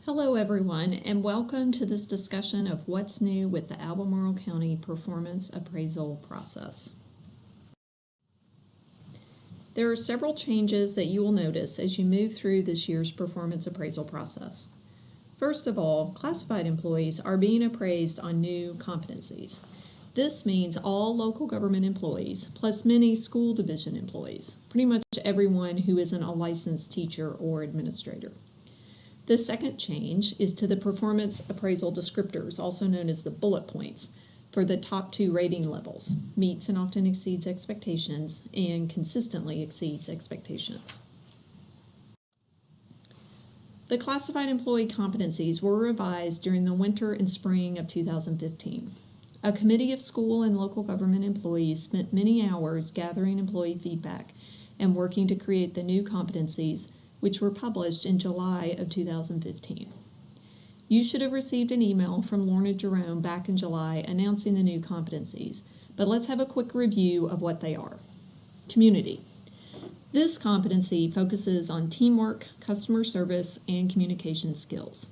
Hello everyone, and welcome to this discussion of what's new with the Albemarle County Performance Appraisal process. There are several changes that you will notice as you move through this year's performance appraisal process. First of all, classified employees are being appraised on new competencies. This means all local government employees, plus many school division employees, pretty much everyone who isn't a licensed teacher or administrator. The second change is to the performance appraisal descriptors, also known as the bullet points, for the top two rating levels: meets and often exceeds expectations, and consistently exceeds expectations. The classified employee competencies were revised during the winter and spring of 2015. A committee of school and local government employees spent many hours gathering employee feedback and working to create the new competencies, which were published in July of 2015. You should have received an email from Lorna Jerome back in July announcing the new competencies, but let's have a quick review of what they are. Community. This competency focuses on teamwork, customer service, and communication skills.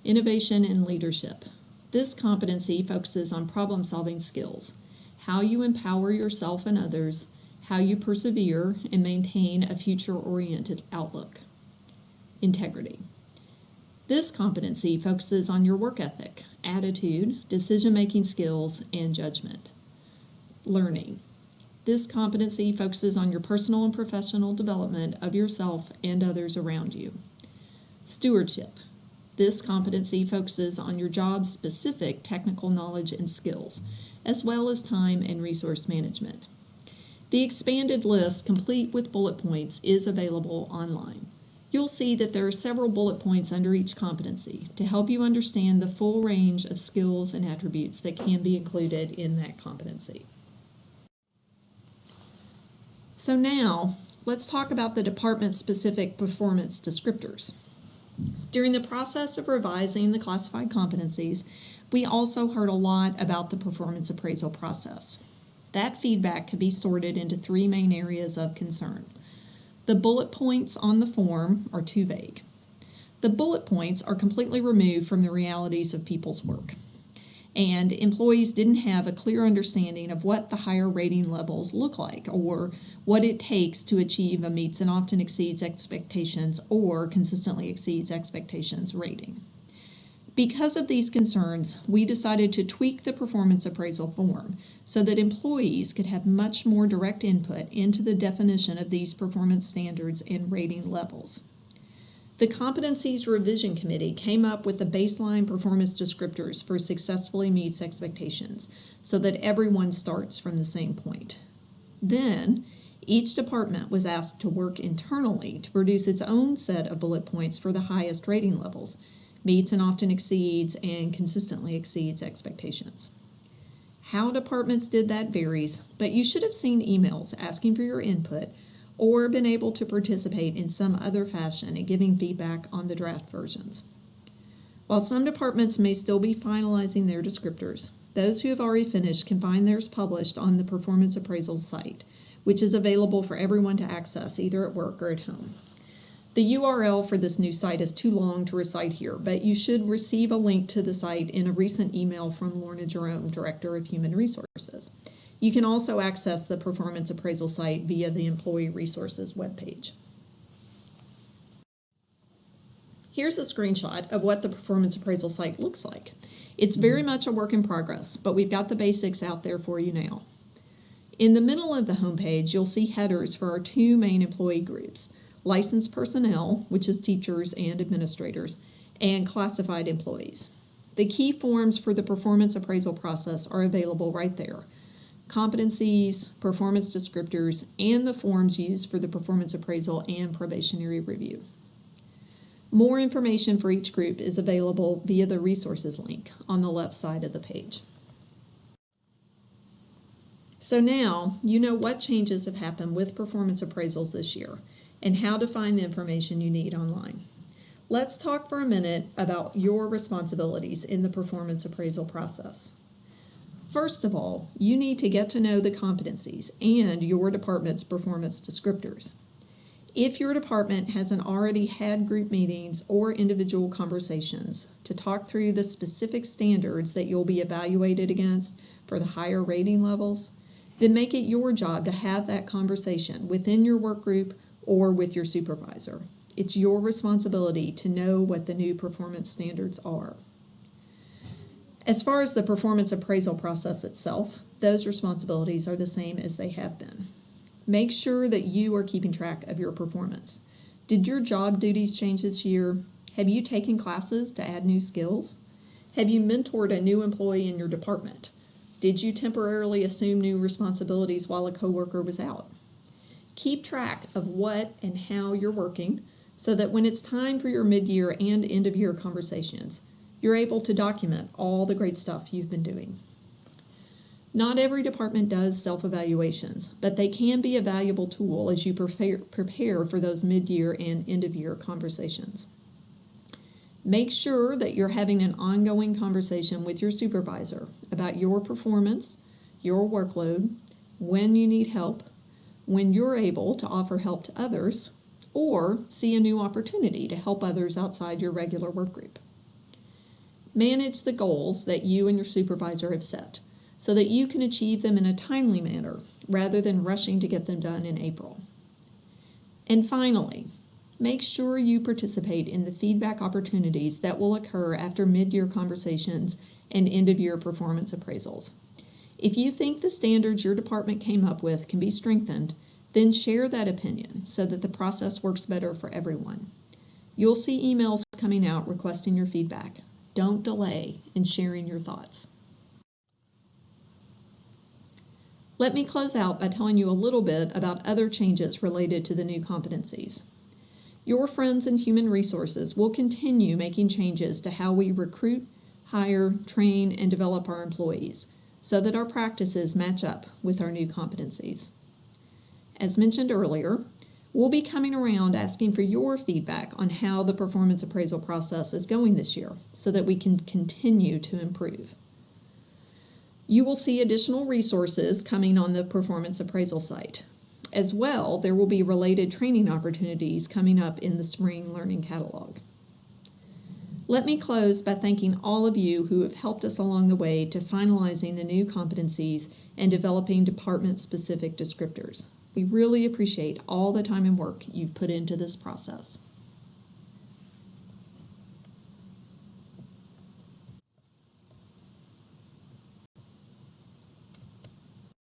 Innovation and leadership. This competency focuses on problem-solving skills, how you empower yourself and others, how you persevere and maintain a future-oriented outlook. Integrity. This competency focuses on your work ethic, attitude, decision-making skills, and judgment. Learning. This competency focuses on your personal and professional development of yourself and others around you. Stewardship. This competency focuses on your job-specific technical knowledge and skills, as well as time and resource management. The expanded list, complete with bullet points, is available online. You'll see that there are several bullet points under each competency to help you understand the full range of skills and attributes that can be included in that competency. So now, let's talk about the department-specific performance descriptors. During the process of revising the classified competencies, we also heard a lot about the performance appraisal process. That feedback could be sorted into three main areas of concern. The bullet points on the form are too vague. The bullet points are completely removed from the realities of people's work, and employees didn't have a clear understanding of what the higher rating levels look like or what it takes to achieve a meets and often exceeds expectations or consistently exceeds expectations rating. Because of these concerns, we decided to tweak the performance appraisal form so that employees could have much more direct input into the definition of these performance standards and rating levels. The Competencies Revision Committee came up with the baseline performance descriptors for successfully meets expectations so that everyone starts from the same point. Then, each department was asked to work internally to produce its own set of bullet points for the highest rating levels: meets and often exceeds, and consistently exceeds expectations. How departments did that varies, but you should have seen emails asking for your input or been able to participate in some other fashion in giving feedback on the draft versions. While some departments may still be finalizing their descriptors, those who have already finished can find theirs published on the Performance Appraisal site, which is available for everyone to access either at work or at home. The URL for this new site is too long to recite here, but you should receive a link to the site in a recent email from Lorna Jerome, Director of Human Resources. You can also access the Performance Appraisal site via the Employee Resources webpage. Here's a screenshot of what the Performance Appraisal site looks like. It's very much a work in progress, but we've got the basics out there for you now. In the middle of the homepage, you'll see headers for our two main employee groups: licensed personnel, which is teachers and administrators, and classified employees. The key forms for the performance appraisal process are available right there: competencies, performance descriptors, and the forms used for the performance appraisal and probationary review. More information for each group is available via the resources link on the left side of the page. So now you know what changes have happened with performance appraisals this year and how to find the information you need online. Let's talk for a minute about your responsibilities in the performance appraisal process. First of all, you need to get to know the competencies and your department's performance descriptors. If your department hasn't already had group meetings or individual conversations to talk through the specific standards that you'll be evaluated against for the higher rating levels, then make it your job to have that conversation within your work group or with your supervisor. It's your responsibility to know what the new performance standards are. As far as the performance appraisal process itself, those responsibilities are the same as they have been. Make sure that you are keeping track of your performance. Did your job duties change this year? Have you taken classes to add new skills? Have you mentored a new employee in your department? Did you temporarily assume new responsibilities while a coworker was out? Keep track of what and how you're working so that when it's time for your mid-year and end-of-year conversations, you're able to document all the great stuff you've been doing. Not every department does self-evaluations, but they can be a valuable tool as you prepare for those mid-year and end-of-year conversations. Make sure that you're having an ongoing conversation with your supervisor about your performance, your workload, when you need help, when you're able to offer help to others, or see a new opportunity to help others outside your regular work group. Manage the goals that you and your supervisor have set, so that you can achieve them in a timely manner rather than rushing to get them done in April. And finally, make sure you participate in the feedback opportunities that will occur after mid-year conversations and end-of-year performance appraisals. If you think the standards your department came up with can be strengthened, then share that opinion so that the process works better for everyone. You'll see emails coming out requesting your feedback. Don't delay in sharing your thoughts. Let me close out by telling you a little bit about other changes related to the new competencies. Your friends in human resources will continue making changes to how we recruit, hire, train, and develop our employees so that our practices match up with our new competencies. As mentioned earlier, we'll be coming around asking for your feedback on how the performance appraisal process is going this year so that we can continue to improve. You will see additional resources coming on the performance appraisal site. As well, there will be related training opportunities coming up in the spring learning catalog. Let me close by thanking all of you who have helped us along the way to finalizing the new competencies and developing department-specific descriptors. We really appreciate all the time and work you've put into this process.